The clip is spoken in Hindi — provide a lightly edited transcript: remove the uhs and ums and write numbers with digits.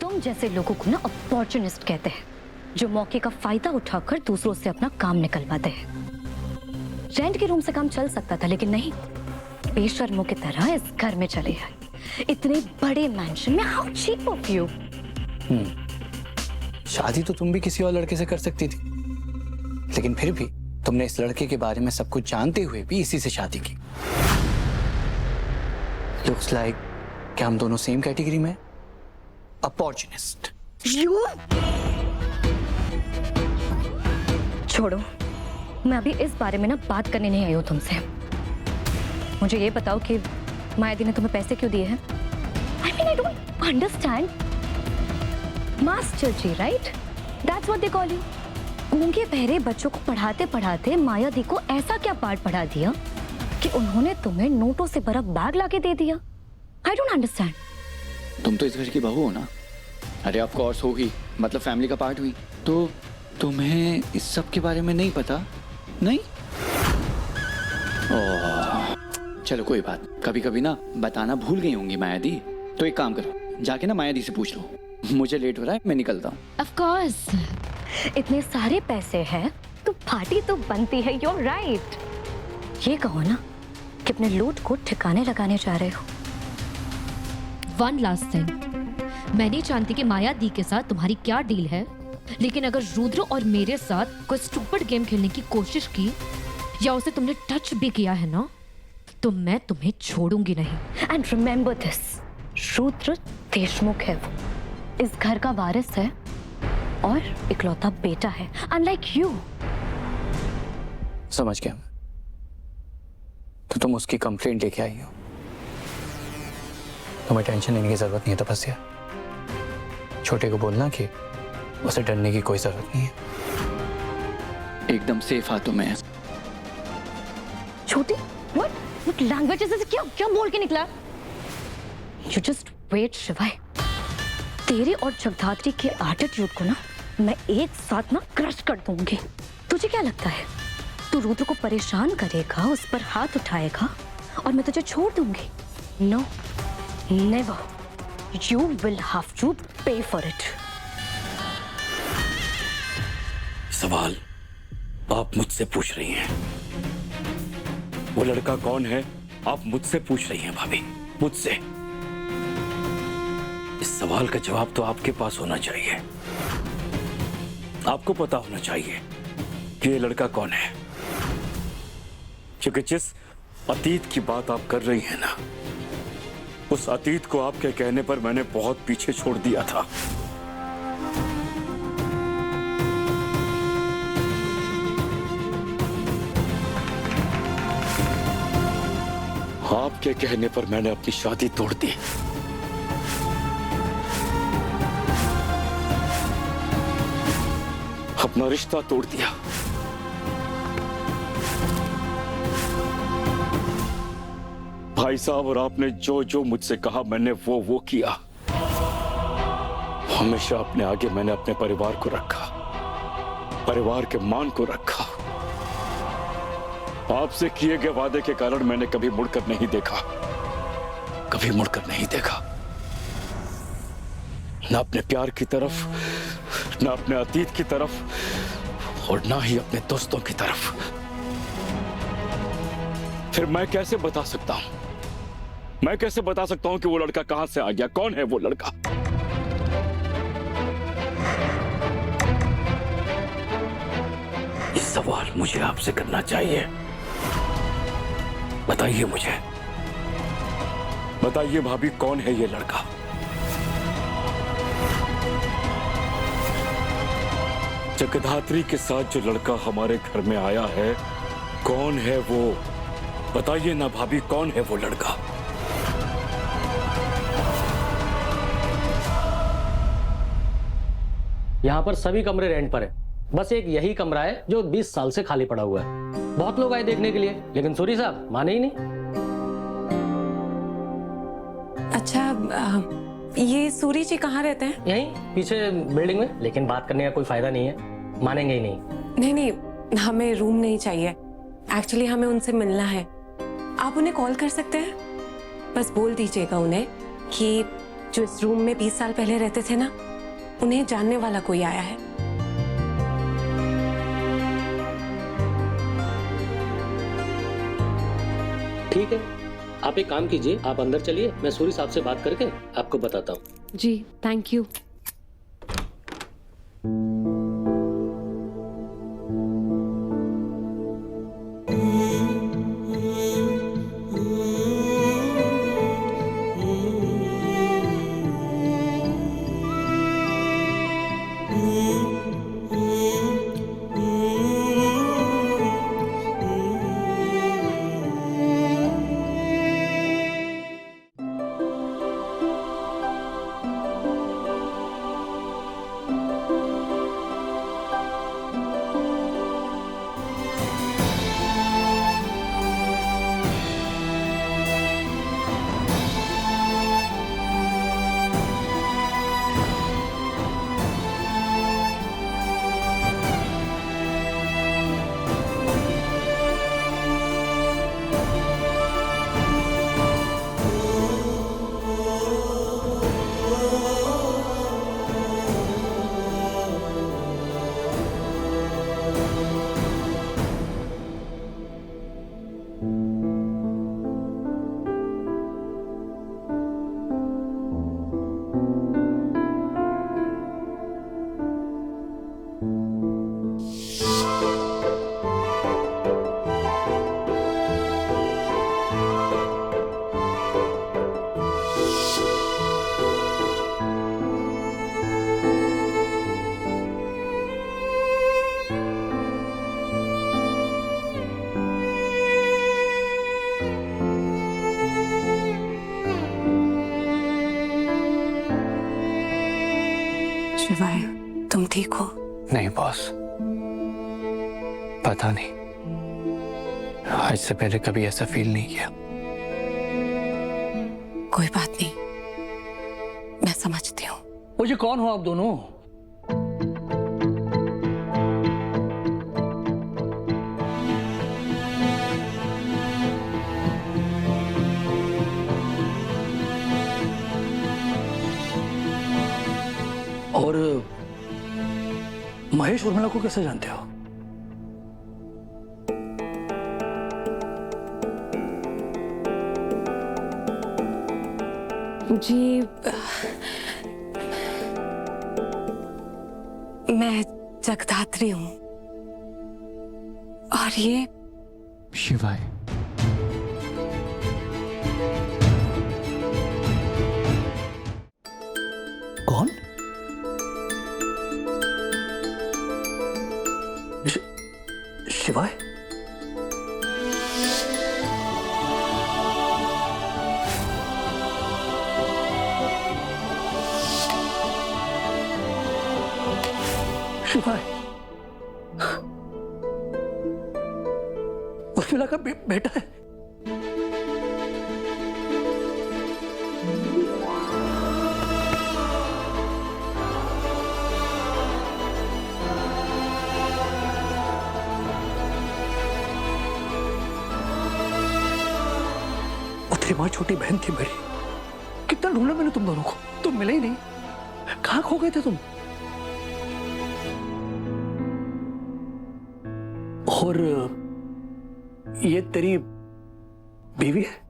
तुम जैसे लोगों को ना अपॉर्चुनिस्ट कहते हैं, जो मौके का फायदा उठाकर दूसरों से अपना काम निकलवाते हैं। रेंट के रूम से काम चल सकता था, लेकिन नहीं, बेशर्मों की तरह इस घर में चले आए, इतने बड़े मैंशन में। How cheap of you. शादी तो तुम भी किसी और लड़के से कर सकती थी, लेकिन फिर भी तुमने इस लड़के के बारे में सब कुछ जानते हुए भी इसी से शादी की। लुक्स लाइक क्या हम दोनों सेम कैटेगरी में? अपॉर्चुनिस्ट। यू छोड़ो, मैं अभी इस बारे में ना बात करने नहीं आई हूं तुमसे। मुझे ये बताओ कि माया दी ने तुम्हें पैसे क्यों दिए हैं? I mean I don't understand. Master ji, right? That's what they call you. गूंगे बहरे बच्चों को पढ़ाते पढ़ाते माया दी को ऐसा क्या पाठ पढ़ा दिया कि उन्होंने तुम्हें नोटों से भरा बैग लाके दे दिया? आई डोंट अंडरस्टैंड। तुम तो इस घर की बहू हो ना? अरे ऑफ कोर्स हो ही, मतलब फैमिली का पार्ट हुई। तो तुम्हें इस सब के बारे में नहीं पता? नहीं? ओह, चलो कोई बात, कभी कभी ना बताना भूल गई होंगी माया दी। तो एक काम करो, जाके ना माया दी से पूछ लो। मुझे लेट हो रहा है, मैं निकलता हूँ। ऑफ कोर्स, इतने सारे पैसे हैं तो पार्टी तो बनती है। You're right। ये कहो ना कि अपने लूट को ठिकाने लगाने जा रहे हो। वन लास्ट थिंग, मैं नहीं जानती कि माया दी के साथ तुम्हारी क्या डील है, लेकिन अगर रुद्र और मेरे साथ कोई स्टूपिड गेम खेलने की कोशिश की या उसे तुमने टच भी किया है ना, तो मैं तुम्हें छोड़ूंगी नहीं। And remember this, Rudra Deshmukh है, वो इस घर का वारिस है और इकलौता बेटा है, अनलाइक यू। समझ गया। तो तुम उसकी कंप्लेंट लेके आई हो। तुम्हें टेंशन लेने की जरूरत नहीं है तपस्या। छोटे को बोलना कि उसे डरने की कोई जरूरत नहीं है। एकदम सेफ हाथों में है। छोटी, what language is this? क्या बोल के निकला? You just wait, शिवाय। तेरे और जगधात्री के एटीट्यूड को ना मैं एक साथ ना क्रश कर दूंगी। तुझे क्या लगता है तू रुद्र को परेशान करेगा, उस पर हाथ उठाएगा और मैं तुझे छोड़ दूंगी? No, never. You will have to pay for it. सवाल आप मुझसे पूछ रही हैं, वो लड़का कौन है? आप मुझसे पूछ रही हैं भाभी, मुझसे। इस सवाल का जवाब तो आपके पास होना चाहिए। आपको पता होना चाहिए कि ये लड़का कौन है, क्योंकि जिस अतीत की बात आप कर रही हैं ना, उस अतीत को आपके कहने पर मैंने बहुत पीछे छोड़ दिया था। आपके कहने पर मैंने अपनी शादी तोड़ दी। अपना रिश्ता तोड़ दिया। भाई साहब, और आपने जो जो मुझसे कहा मैंने वो किया। हमेशा अपने आगे मैंने अपने परिवार को रखा, परिवार के मान को रखा। आपसे किए गए वादे के कारण मैंने कभी मुड़कर नहीं देखा, कभी मुड़कर नहीं देखा, ना अपने प्यार की तरफ, ना अपने अतीत की तरफ, और ना ही अपने दोस्तों की तरफ। फिर मैं कैसे बता सकता हूं, मैं कैसे बता सकता हूं कि वो लड़का कहां से आ गया? कौन है वो लड़का? ये सवाल मुझे आपसे करना चाहिए। बताइए मुझे, बताइए भाभी, कौन है ये लड़का? जगधात्री के साथ जो लड़का हमारे घर में आया है, कौन है वो? बताइए ना भाभी, कौन है वो लड़का? यहाँ पर सभी कमरे रेंट पर है, बस एक यही कमरा है जो 20 साल से खाली पड़ा हुआ है। बहुत लोग आए देखने के लिए, लेकिन सूरी साहब माने ही नहीं। अच्छा, ये सूरी जी कहाँ रहते हैं? यहीं पीछे बिल्डिंग में, लेकिन बात करने का कोई फायदा नहीं है, मानेंगे ही नहीं। नहीं, हमें रूम नहीं चाहिए। एक्चुअली हमें उनसे मिलना है। आप उन्हें कॉल कर सकते हैं? बस बोल दीजिएगा उन्हें कि जो इस रूम में 20 साल पहले रहते थे ना, उन्हें जानने वाला कोई आया है। ठीक है, आप एक काम कीजिए, आप अंदर चलिए, मैं सूरी साहब से बात करके आपको बताता हूँ। जी थैंक यू। शिवाय, तुम ठीक हो? नहीं बॉस, पता नहीं, आज से पहले कभी ऐसा फील नहीं किया। कोई बात नहीं, मैं समझती हूँ। वो ये कौन हो आप दोनों? और महेश उर्मिला को कैसे जानते हो? जी मैं जगदात्री हूँ और ये शिवाय। कौन? शिवाय? शिवाय उर्मिला का बेटा है। तेरी माँ छोटी बहन थी मेरी, कितना ढूंढा मैंने तुम दोनों को, तुम मिले ही नहीं। कहाँ खो गए थे तुम? और ये तेरी बीवी है?